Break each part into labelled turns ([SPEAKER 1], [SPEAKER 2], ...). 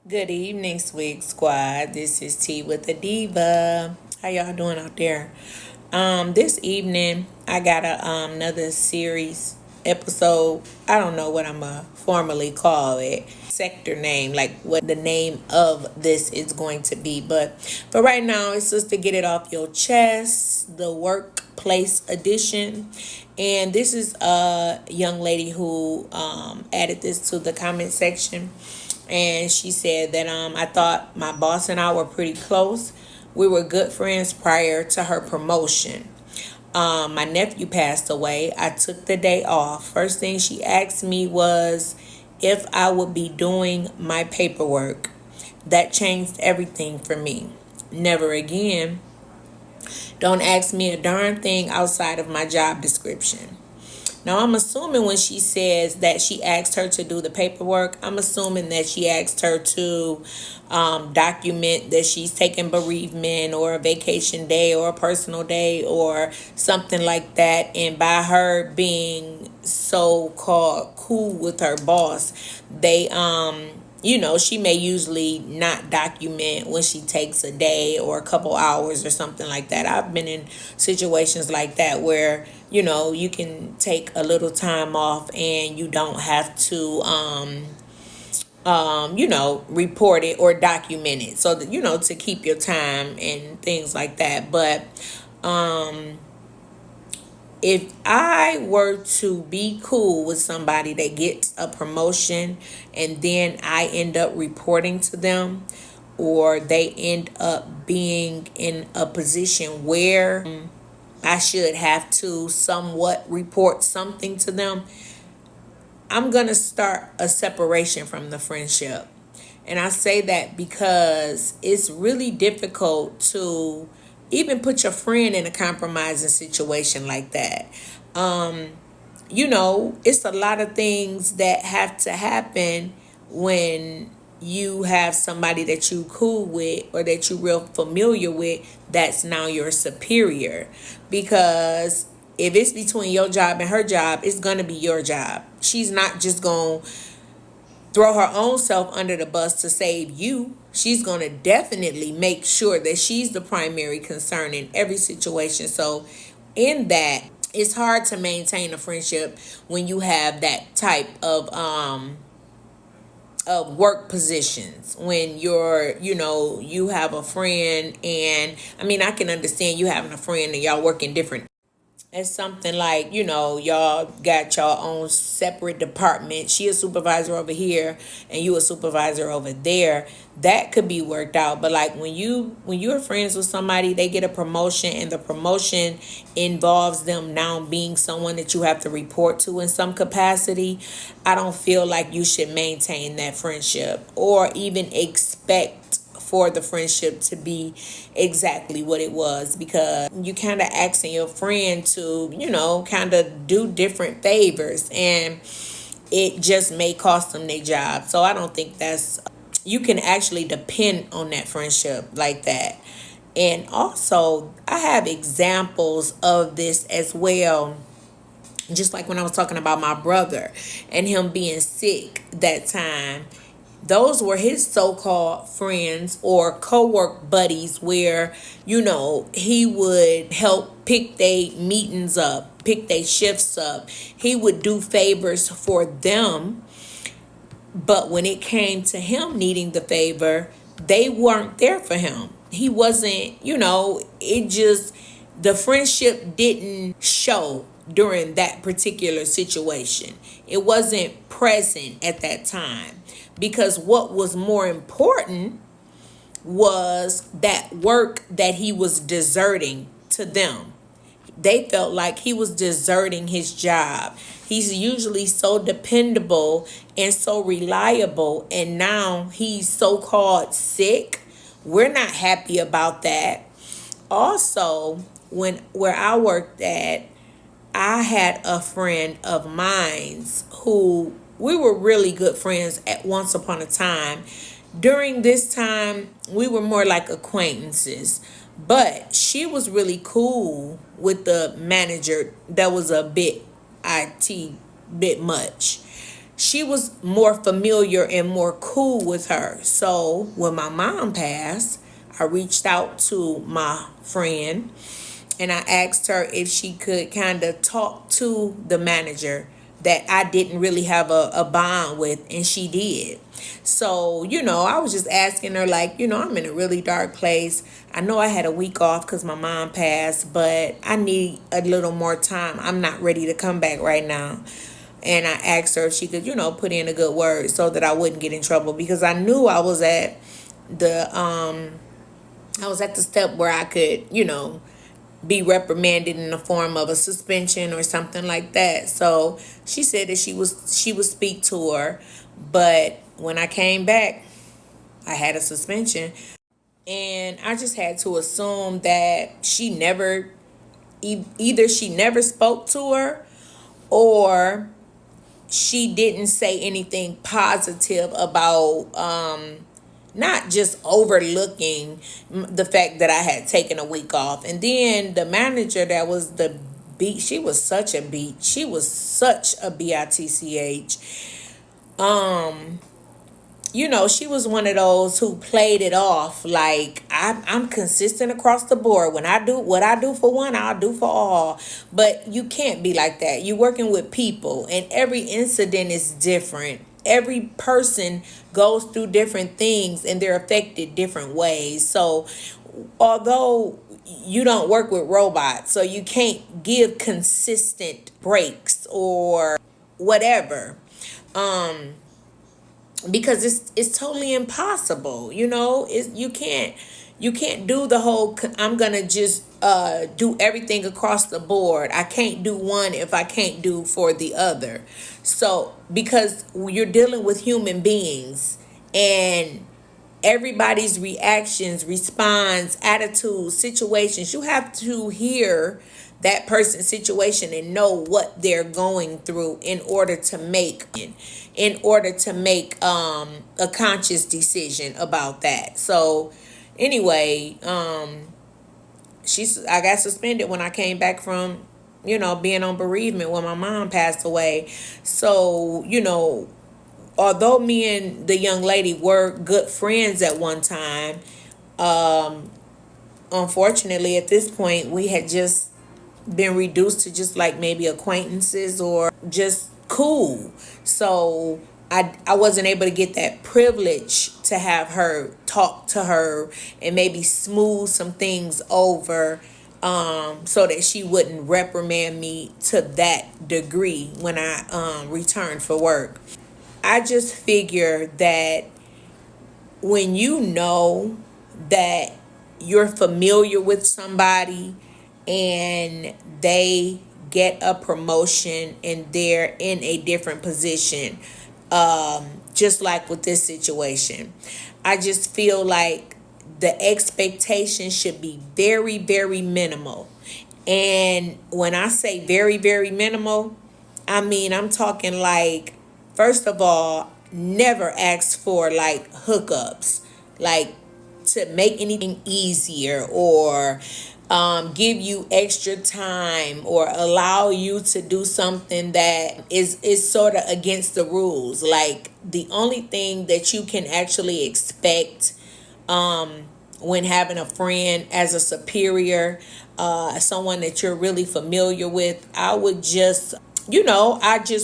[SPEAKER 1] Good evening, Swig Squad. This is T with the Diva. How y'all doing out there? This evening I got another series episode. I don't know what I'm gonna formally call it. Sector name, like what the name of this is going to be. But for right now, it's just to get it off your chest. The workplace edition. And this is a young lady who added this to the comment section, and she said that I thought my boss and I were pretty close. We were good friends prior to her promotion. My nephew passed away. I took the day off. First thing she asked me was if I would be doing my paperwork. That changed everything for me. Never again. Don't ask me a darn thing outside of my job description. Now, I'm assuming when she says that she asked her to do the paperwork, I'm assuming that she asked her to document that she's taking bereavement or a vacation day or a personal day or something like that. And by her being so-called cool with her boss, they she may usually not document when she takes a day or a couple hours or something like that. I've been in situations like that where, you can take a little time off and you don't have to, report it or document it. So that, to keep your time and things like that. But, if I were to be cool with somebody that gets a promotion and then I end up reporting to them, or they end up being in a position where I should have to somewhat report something to them, I'm going to start a separation from the friendship. And I say that because it's really difficult to even put your friend in a compromising situation like that. It's a lot of things that have to happen when you have somebody that you cool with or that you real familiar with that's now your superior. Because if it's between your job and her job, it's going to be your job. She's not just going to throw her own self under the bus to save you. She's going to definitely make sure that she's the primary concern in every situation. So in that, it's hard to maintain a friendship when you have that type of work positions. When you have a friend, and I can understand you having a friend and y'all work in different. It's something like, y'all got your own separate department. She a supervisor over here and you a supervisor over there. That could be worked out. But like when you're friends with somebody, they get a promotion and the promotion involves them now being someone that you have to report to in some capacity, I don't feel like you should maintain that friendship or even expect for the friendship to be exactly what it was, because you kind of asking your friend to, kind of do different favors, and it just may cost them their job. So I don't think you can actually depend on that friendship like that. And also, I have examples of this as well. Just like when I was talking about my brother and him being sick that time, those were his so-called friends or co-work buddies where, he would help pick their meetings up, pick their shifts up. He would do favors for them. But when it came to him needing the favor, they weren't there for him. He wasn't, the friendship didn't show during that particular situation. It wasn't present at that time, because what was more important was that work that he was deserting to them. They felt like he was deserting his job. He's usually so dependable and so reliable, and now he's so-called sick. We're not happy about that. Also, where I worked at, I had a friend of mine who we were really good friends at once upon a time. During this time, we were more like acquaintances. But she was really cool with the manager that was a bit much. she was more familiar and more cool with her. So when my mom passed, I reached out to my friend and I asked her if she could kind of talk to the manager that I didn't really have a bond with, and she did. So, I was just asking her, like, I'm in a really dark place. I know I had a week off because my mom passed, but I need a little more time. I'm not ready to come back right now. And I asked her if she could, put in a good word so that I wouldn't get in trouble, because I knew the I was at the step where I could, be reprimanded in the form of a suspension or something like that. So she said that she would speak to her, but when I came back, I had a suspension, and I just had to assume that she never, either she never spoke to her, or she didn't say anything positive about not just overlooking the fact that I had taken a week off. And then the manager that was the beat, she was such a beat. She was such a bitch. She was one of those who played it off like I'm consistent across the board. When I do what I do for one, I'll do for all. But you can't be like that. You're working with people, and every incident is different. Every person goes through different things, and they're affected different ways. So although you don't work with robots, so you can't give consistent breaks or whatever. Because it's totally impossible. You can't do the whole I'm gonna just do everything across the board. I can't do one if I can't do for the other. So because you're dealing with human beings, and everybody's reactions, response, attitudes, situations, you have to hear that person's situation and know what they're going through in order to make a conscious decision about that. So anyway, I got suspended when I came back from being on bereavement when my mom passed away. So although me and the young lady were good friends at one time, unfortunately at this point we had just been reduced to just like maybe acquaintances or just cool. So I wasn't able to get that privilege to have her talk to her and maybe smooth some things over, so that she wouldn't reprimand me to that degree when I returned for work. I just figure that when you know that you're familiar with somebody and they get a promotion and they're in a different position, just like with this situation, I just feel like the expectation should be very, very minimal. And when I say very, very minimal, I mean, I'm talking like, first of all, never ask for like hookups, like to make anything easier, or give you extra time, or allow you to do something that is sort of against the rules. Like the only thing that you can actually expect when having a friend as a superior, someone that you're really familiar with, I just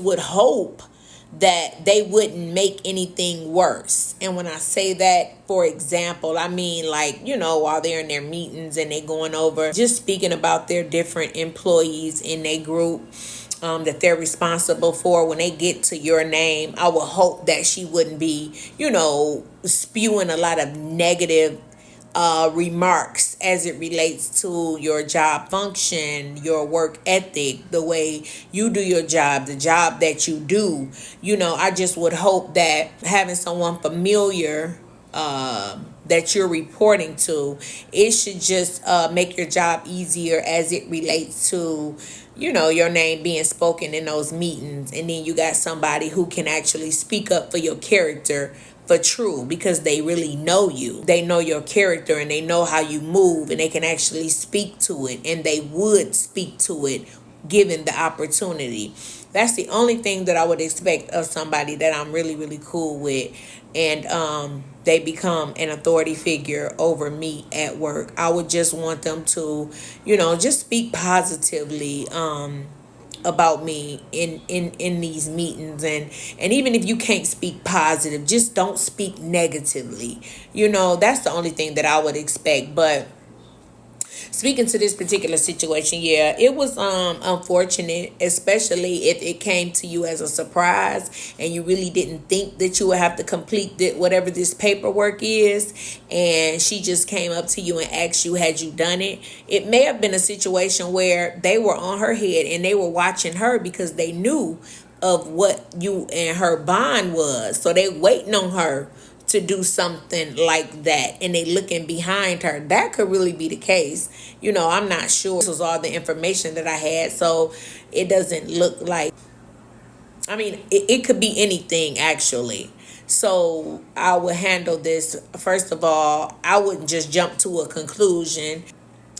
[SPEAKER 1] would hope that they wouldn't make anything worse. And when I say that, for example, I mean like, while they're in their meetings and they going over, just speaking about their different employees in their group, that they're responsible for, when they get to your name, I would hope that she wouldn't be, spewing a lot of negative remarks as it relates to your job function, your work ethic, the way you do your job, the job that you do. I just would hope that having someone familiar that you're reporting to, it should just make your job easier as it relates to your name being spoken in those meetings. And then you got somebody who can actually speak up for your character for true, because they really know you. They know your character and they know how you move, and they can actually speak to it, and they would speak to it given the opportunity. That's the only thing that I would expect of somebody that I'm really, really cool with. And they become an authority figure over me at work. I would just want them to, just speak positively about me in these meetings. And even if you can't speak positive, just don't speak negatively. That's the only thing that I would expect. But speaking to this particular situation, yeah, it was unfortunate, especially if it came to you as a surprise and you really didn't think that you would have to complete whatever this paperwork is, and she just came up to you and asked you, had you done it? It may have been a situation where they were on her head and they were watching her because they knew of what you and her bond was, so they waiting on her to do something like that, and they looking behind her. That could really be the case. I'm not sure. This was all the information that I had, so it doesn't look like, it could be anything actually. So I would handle this, first of all, I wouldn't just jump to a conclusion.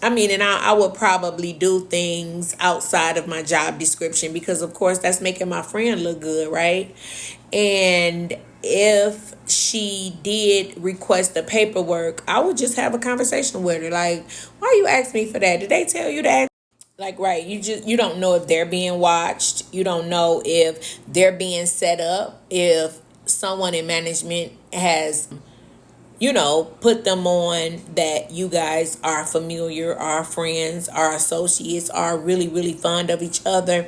[SPEAKER 1] And I would probably do things outside of my job description because, of course, that's making my friend look good, right? And if she did request the paperwork, I would just have a conversation with her. Like, why you ask me for that? Did they tell you that? Like, right, you don't know if they're being watched. You don't know if they're being set up. If someone in management has put them on that you guys are familiar, are friends, are associates, are really, really fond of each other.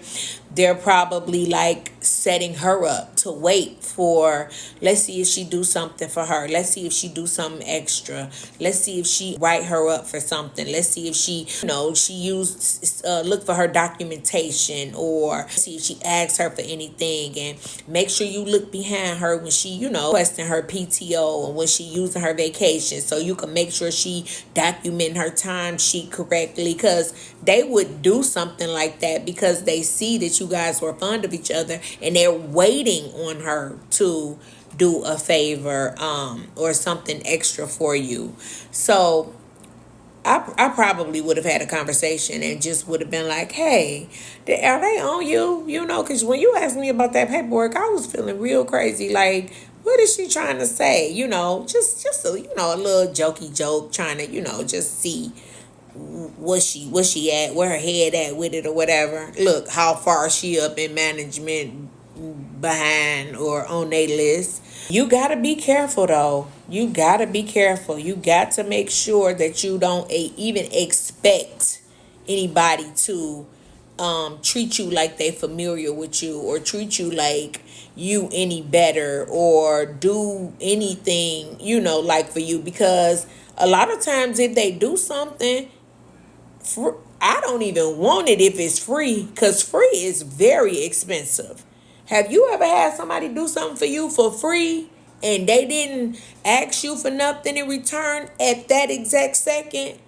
[SPEAKER 1] They're probably like setting her up to wait for, let's see if she do something for her. Let's see if she do something extra. Let's see if she write her up for something. Let's see if she, she used, look for her documentation, or see if she asks her for anything. And make sure you look behind her when she, requesting her PTO and when she using her vacation, so you can make sure she document her time sheet correctly, because they would do something like that because they see that you guys were fond of each other and they're waiting on her to do a favor or something extra for you. So I probably would have had a conversation and just would have been like, hey, are they on you? Because when you asked me about that paperwork, I was feeling real crazy. Like, what is she trying to say? Just a, a little jokey joke, trying to, just see where she at, where her head at with it or whatever. Look, how far she up in management, behind or on their list. You gotta be careful though. You gotta be careful. You got to make sure that you don't even expect anybody to treat you like they familiar with you, or treat you like you any better, or do anything, like for you. Because a lot of times if they do something, I don't even want it if it's free, because free is very expensive. Have you ever had somebody do something for you for free and they didn't ask you for nothing in return at that exact second,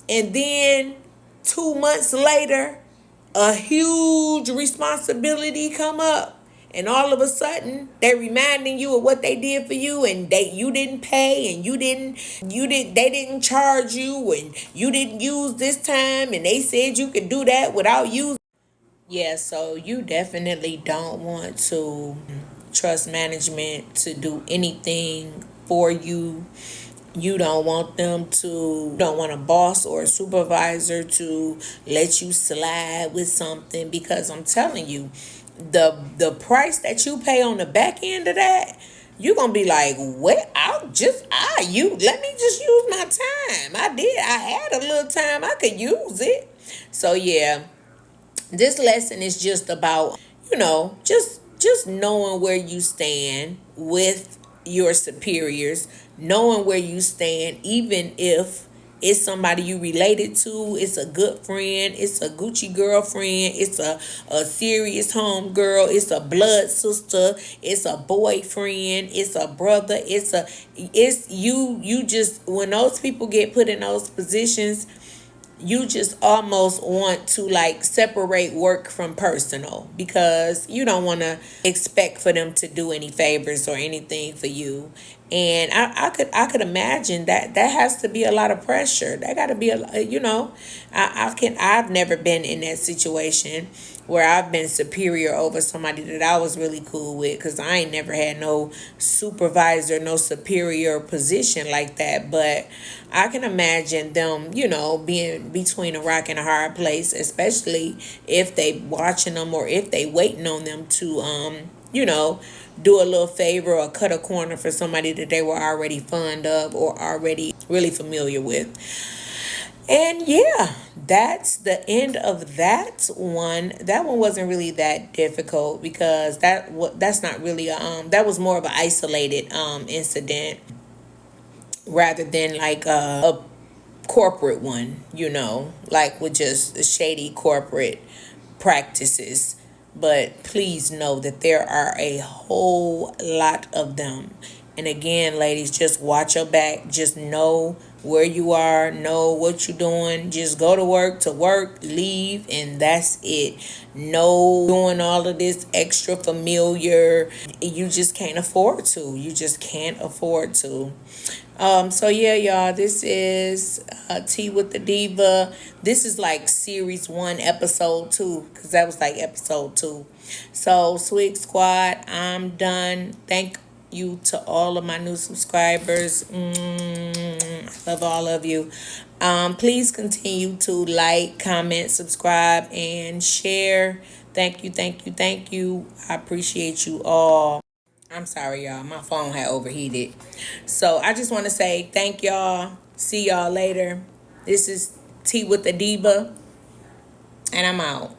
[SPEAKER 1] and then 2 months later a huge responsibility come up, and all of a sudden they reminding you of what they did for you, and you didn't pay, and they didn't charge you, and you didn't use this time, and they said you could do that without using. Yeah, so you definitely don't want to trust management to do anything for you. You don't want don't want a boss or a supervisor to let you slide with something, because I'm telling you, the price that you pay on the back end of that, you're gonna be like, what? You let me just use my time. I had a little time, I could use it. So yeah, this lesson is just about, just knowing where you stand with your superiors, knowing where you stand, even if it's somebody you related to, it's a good friend, it's a Gucci girlfriend, it's a serious home girl, it's a blood sister, it's a boyfriend, it's a brother, it's you just, when those people get put in those positions, you just almost want to like separate work from personal, because you don't want to expect for them to do any favors or anything for you. And I could imagine that has to be a lot of pressure. That got to be I've never been in that situation where I've been superior over somebody that I was really cool with, because I ain't never had no supervisor, no superior position like that. But I can imagine them, being between a rock and a hard place, especially if they watching them or if they waiting on them to do a little favor or cut a corner for somebody that they were already fond of or already really familiar with. And yeah, that's the end of that one. That one wasn't really that difficult, because that's not really that was more of an isolated incident rather than like a corporate one, like with just shady corporate practices. But please know that there are a whole lot of them. And again, ladies, just watch your back. Just know where you are, know what you're doing. Just go to work, leave, and that's it. No doing all of this extra familiar. You just can't afford to. You just can't afford to. So yeah, y'all, this is Tea with the Diva. This is like series 1, episode 2, because that was like episode 2. So Swig Squad, I'm done. Thank you to all of my new subscribers. I love all of you. Please continue to like, comment, subscribe, and share. Thank you, thank you, thank you. I appreciate you all. I'm sorry, y'all. My phone had overheated. So I just want to say thank y'all. See y'all later. This is Tea with the Diva, and I'm out.